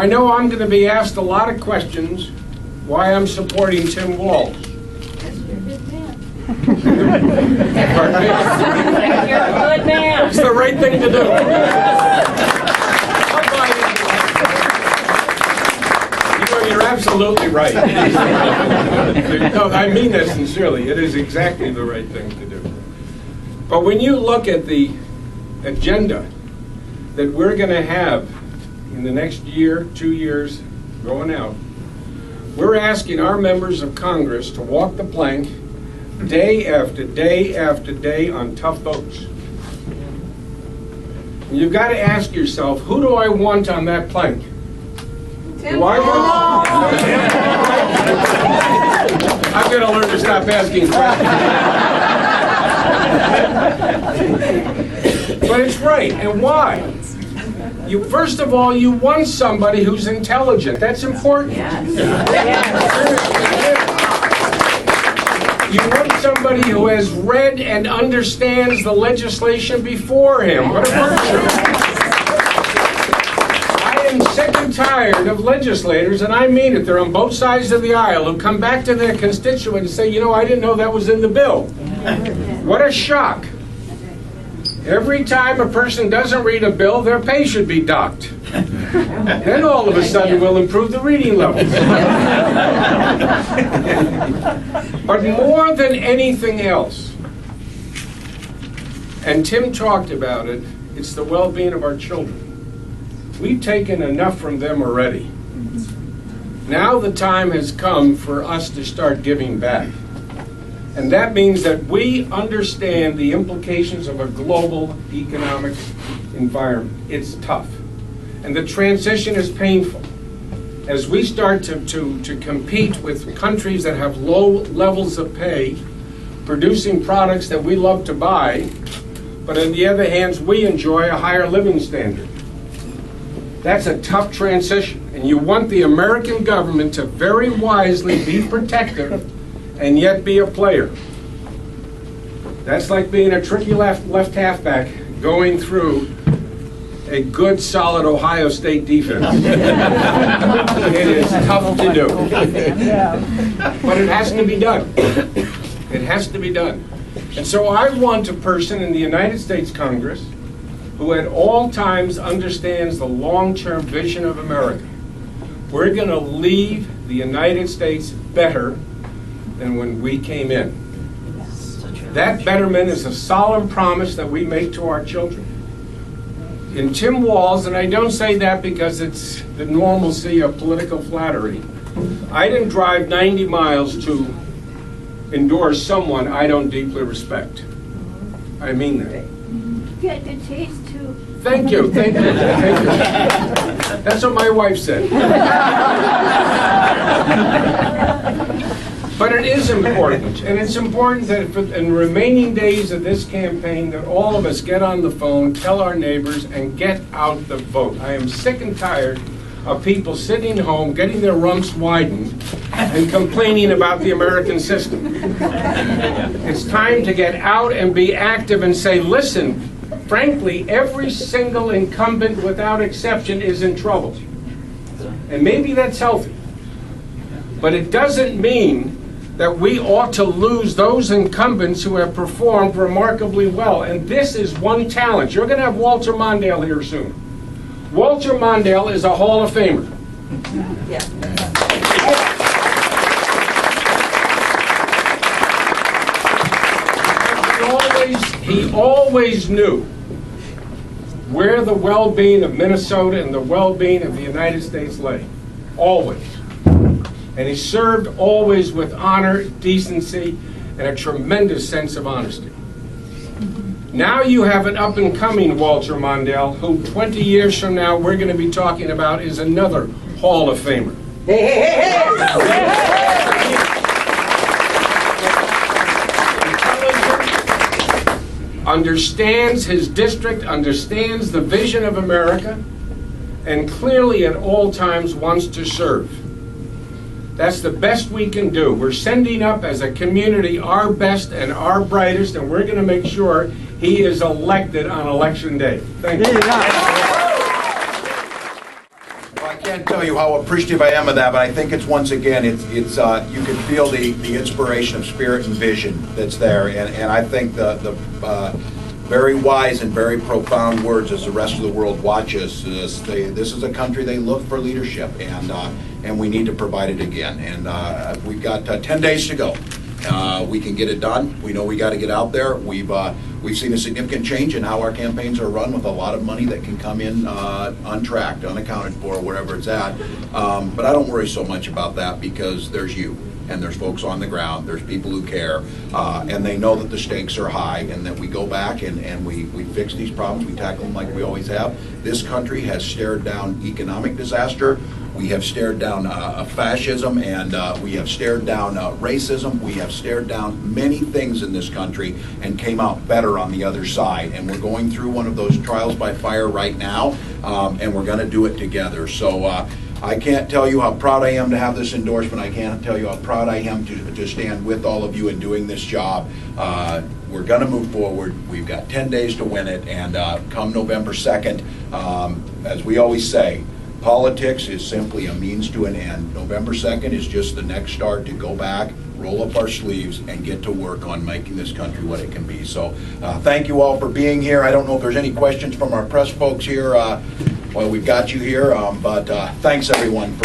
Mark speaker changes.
Speaker 1: I know I'm going to be asked a lot of questions why I'm supporting Tim Walz.
Speaker 2: You're a good man.
Speaker 1: It's the right thing to do. You know, you're absolutely right. No, I mean that sincerely. It is exactly the right thing to do. But when you look at the agenda that we're going to have in the next year, 2 years, going out, we're asking our members of Congress to walk the plank day after day after day on tough votes. And you've got to ask yourself, who do I want on that plank?
Speaker 2: Tim
Speaker 1: Do I
Speaker 2: Walz.
Speaker 1: want? I'm going to learn to stop asking questions. But it's right, and why? First of all, you want somebody who's intelligent. That's important. You want somebody who has read and understands the legislation before him. What a virtue. I am sick and tired of legislators, and I mean it, they're on both sides of the aisle, who come back to their constituents and say, you know, I didn't know that was in the bill. What a shock. Every time a person doesn't read a bill, their pay should be docked. Then all of a sudden we'll improve the reading levels. But more than anything else, and Tim talked about it, it's the well-being of our children. We've taken enough from them already. Now the time has come for us to start giving back. And that means that we understand the implications of a global economic environment. It's tough. And the transition is painful. As we start to compete with countries that have low levels of pay, producing products that we love to buy, but on the other hand, we enjoy a higher living standard. That's a tough transition. And you want the American government to very wisely be protective and yet be a player. That's like being a tricky left halfback going through a good, solid Ohio State defense. It is tough to do. But it has to be done. It has to be done. And so I want a person in the United States Congress who at all times understands the long-term vision of America. We're going to leave the United States better than when we came in. That betterment is a solemn promise that we make to our children. In Tim Walz, and I don't say that because it's the normalcy of political flattery, I didn't drive 90 miles to endorse someone I don't deeply respect. I mean that.
Speaker 2: Get the taste too.
Speaker 1: Thank you, thank you, thank you. That's what my wife said. But it is important, and it's important that in the remaining days of this campaign that all of us get on the phone, tell our neighbors, and get out the vote. I am sick and tired of people sitting home, getting their rumps widened, and complaining about the American system. It's time to get out and be active and say, listen, frankly, every single incumbent without exception is in trouble. And maybe that's healthy. But it doesn't mean that we ought to lose those incumbents who have performed remarkably well. And this is one talent. You're going to have Walter Mondale here soon. Walter Mondale is a Hall of Famer.
Speaker 2: Yeah.
Speaker 1: He always knew where the well-being of Minnesota and the well-being of the United States lay. Always. And he served always with honor, decency, and a tremendous sense of honesty. Now you have an up-and-coming Walter Mondale, who 20 years from now we're going to be talking about is another Hall of Famer. Understands his district, understands the vision of America, and clearly at all times wants to serve. That's the best we can do. We're sending up as a community our best and our brightest, and we're going to make sure he is elected on Election Day. Thank you.
Speaker 3: Well, I can't can't tell you how appreciative I am of that, but I think it's once again, it's you can feel the inspiration of spirit and vision that's there, and I think the very wise and very profound words as the rest of the world watches this. This is a country they look for leadership, and we need to provide it again. And we've got 10 days to go. We can get it done. We know we got to get out there. We've seen a significant change in how our campaigns are run, with a lot of money that can come in untracked, unaccounted for, wherever it's at. But I don't worry so much about that, because there's you, and there's folks on the ground, there's people who care, and they know that the stakes are high, and that we go back and we fix these problems, we tackle them like we always have. This country has stared down economic disaster. We have stared down fascism, and we have stared down racism. We have stared down many things in this country and came out better on the other side. And we're going through one of those trials by fire right now, and we're going to do it together. So I can't tell you how proud I am to have this endorsement. I can't tell you how proud I am to stand with all of you in doing this job. We're going to move forward. We've got 10 days to win it, and come November 2nd, as we always say, politics is simply a means to an end. November 2nd is just the next start to go back, roll up our sleeves, and get to work on making this country what it can be. So thank you all for being here. I don't know if there's any questions from our press folks here. Well, we've got you here, but thanks everyone for